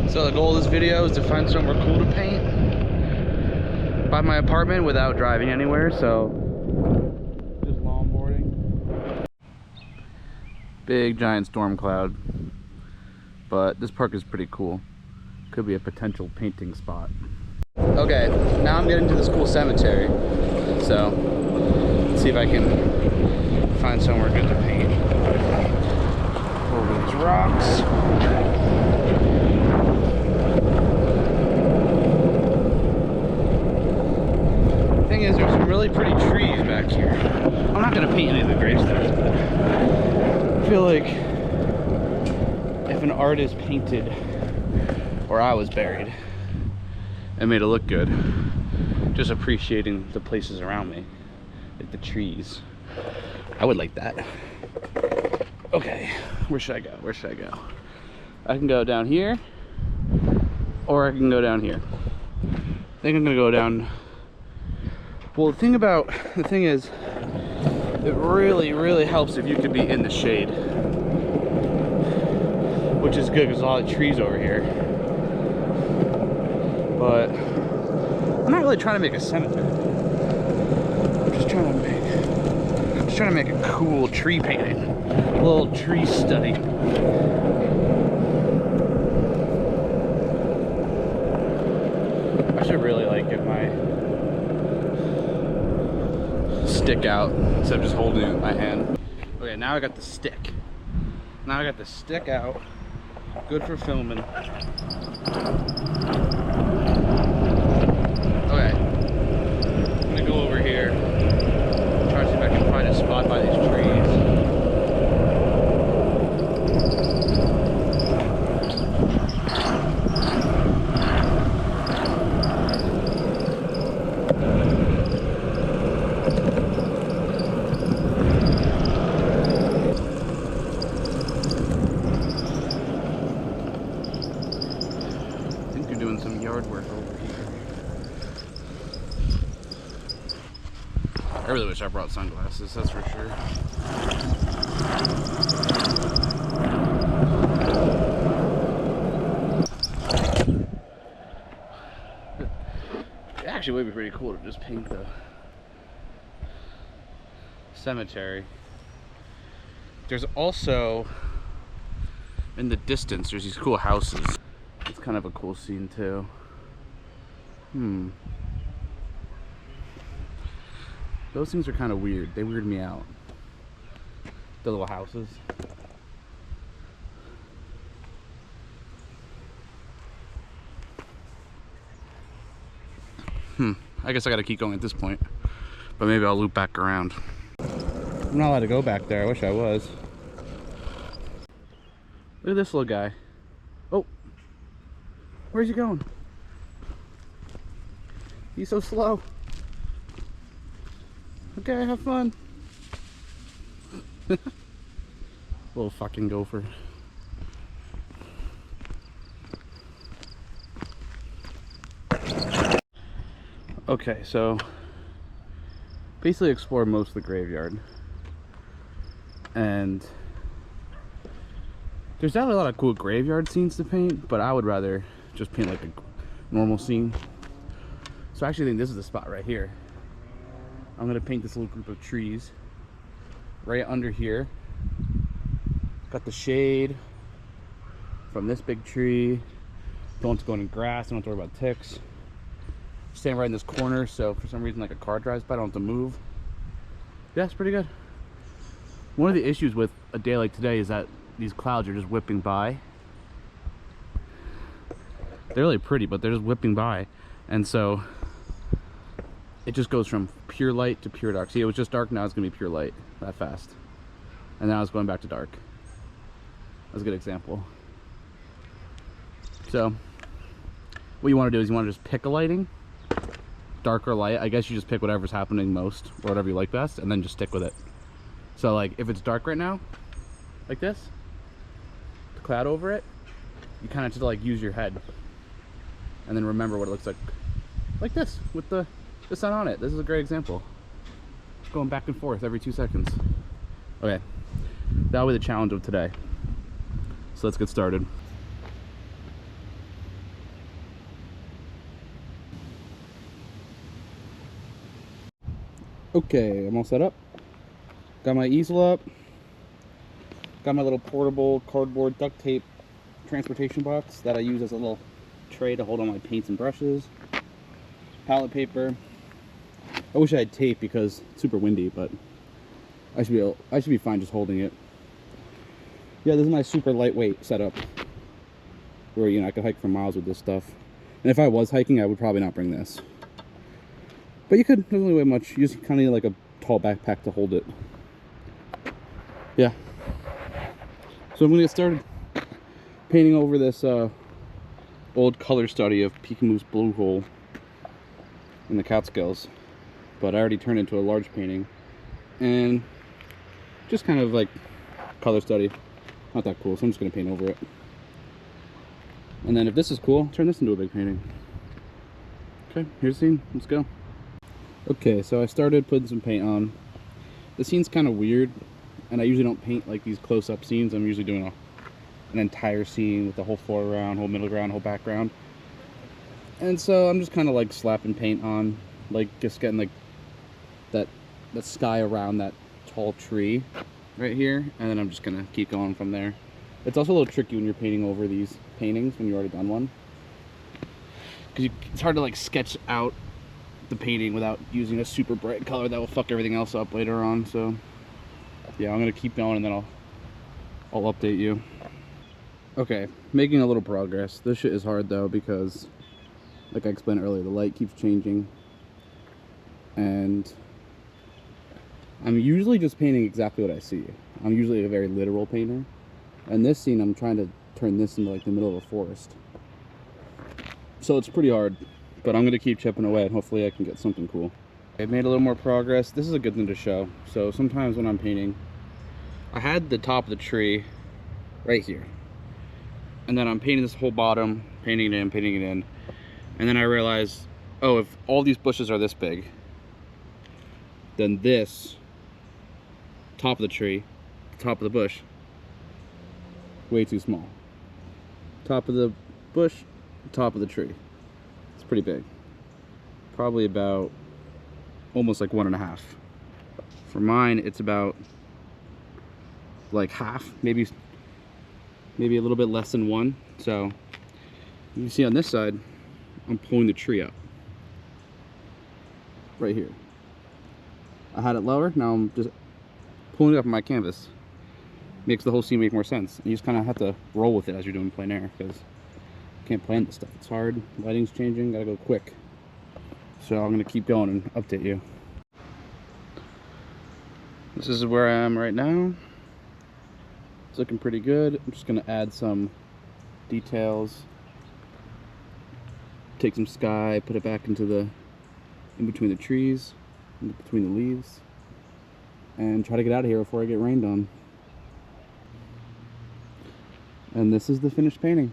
So the goal of this video is to find somewhere cool to paint by my apartment without driving anywhere, so just longboarding. Big giant storm cloud, but this park is pretty cool. Could be a potential painting spot. Okay, now I'm getting to this cool cemetery, so let's see if I can find somewhere good to paint. Over these rocks. Thing is, there's some really pretty trees back here. I'm not gonna paint any of the gravestones, but I feel like if an artist painted where I was buried and made it look good, just appreciating the places around me, like the trees, I would like that. Okay, where should I go? Where should I go? I can go down here, or I can go down here. I think I'm gonna go down. Well, the thing is, it really helps if you could be in the shade, which is good because a lot of trees over here. But I'm not really trying to make a cemetery. I'm just trying to make a cool tree painting, a little tree study. I should really like get my stick out instead of just holding it in my hand. Okay, now I got the stick. Now I got the stick out. Good for filming. Okay, I'm gonna go over here, try to see if I can find a spot by these trees. Doing some yard work over here. I really wish I brought sunglasses, that's for sure. It actually would be pretty cool to just paint the cemetery. There's also, in the distance, there's these cool houses. It's kind of a cool scene too. Those things are kind of weird. They weird me out. The little houses. I guess I gotta keep going at this point. But maybe I'll loop back around. I'm not allowed to go back there. I wish I was. Look at this little guy. Oh. Where's he going? He's so slow. Okay, have fun. Little fucking gopher. Okay, so basically explored most of the graveyard. And there's definitely a lot of cool graveyard scenes to paint, but I would rather just paint like a normal scene. So I actually think this is the spot right here. I'm gonna paint this little group of trees right under here. Got the shade from this big tree. Don't want to go in grass, don't have to worry about ticks. Staying right in this corner, so for some reason like a car drives by, I don't have to move. Yeah, it's pretty good. One of the issues with a day like today is that these clouds are just whipping by. They're really pretty, but they're just whipping by, and so it just goes from pure light to pure dark. See, it was just dark, now it's gonna be pure light that fast, and now it's going back to dark. That's a good example. So what you want to do is you want to just pick a lighting, dark or light. I guess you just pick whatever's happening most or whatever you like best, and then just stick with it. So like if it's dark right now, like this, the cloud over it, you kind of just like use your head and then remember what it looks like this with the sun on it. This is a great example. It's going back and forth every 2 seconds. Okay, that'll be the challenge of today. So let's get started. Okay, I'm all set up. Got my easel up. Got my little portable cardboard duct tape transportation box that I use as a little tray to hold all my paints and brushes. Palette paper. I wish I had tape because it's super windy, but I should be fine just holding it. Yeah, this is my super lightweight setup where, you know, I could hike for miles with this stuff. And if I was hiking, I would probably not bring this. But you could, doesn't really weigh much. You just kind of need like a tall backpack to hold it. Yeah. So I'm gonna get started painting over this old color study of Peekaboo's Blue Hole in the Catskills. But I already turned it into a large painting. And just kind of like color study. Not that cool, so I'm just gonna paint over it. And then if this is cool, turn this into a big painting. Okay, here's the scene. Let's go. Okay, so I started putting some paint on. The scene's kind of weird, and I usually don't paint like these close-up scenes. I'm usually doing an entire scene with the whole foreground, whole middle ground, whole background. And so I'm just kind of like slapping paint on, like just getting like that sky around that tall tree right here, and then I'm just gonna keep going from there. It's also a little tricky when you're painting over these paintings when you've already done one, because it's hard to like sketch out the painting without using a super bright color that will fuck everything else up later on. So yeah, I'm gonna keep going and then I'll update you. Okay, making a little progress. This shit is hard though, because like I explained earlier, the light keeps changing, and I'm usually just painting exactly what I see. I'm usually a very literal painter, and this scene I'm trying to turn this into like the middle of a forest, so it's pretty hard, but I'm gonna keep chipping away and hopefully I can get something cool. I've made a little more progress. This is a good thing to show. So sometimes when I'm painting, I had the top of the tree right here, and then I'm painting this whole bottom, painting it in, and then I realized, oh, if all these bushes are this big, then this top of the tree, top of the bush, way too small. Top of the bush, top of the tree. It's pretty big. Probably about almost like 1.5. For mine, it's about like half, maybe a little bit less than 1. So you can see on this side, I'm pulling the tree up right here. I had it lower, now I'm just pulling it up on my canvas. Makes the whole scene make more sense. You just kind of have to roll with it as you're doing plein air, because you can't plan this stuff. It's hard, lighting's changing, gotta go quick. So I'm gonna keep going and update you. This is where I am right now. It's looking pretty good. I'm just gonna add some details. Take some sky, put it back into in between the trees, in between the leaves, and try to get out of here before I get rained on. And this is the finished painting.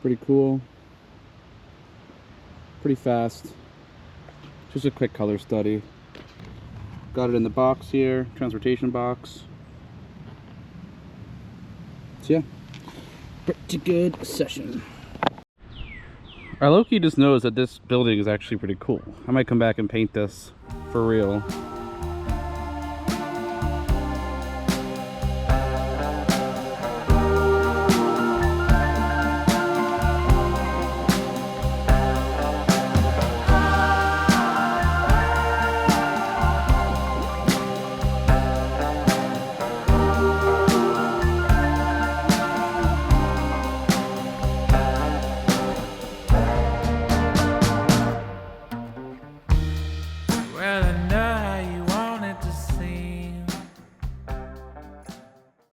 Pretty cool. Pretty fast. Just a quick color study. Got it in the box here, transportation box. So yeah, pretty good session. I low-key just noticed that this building is actually pretty cool. I might come back and paint this for real.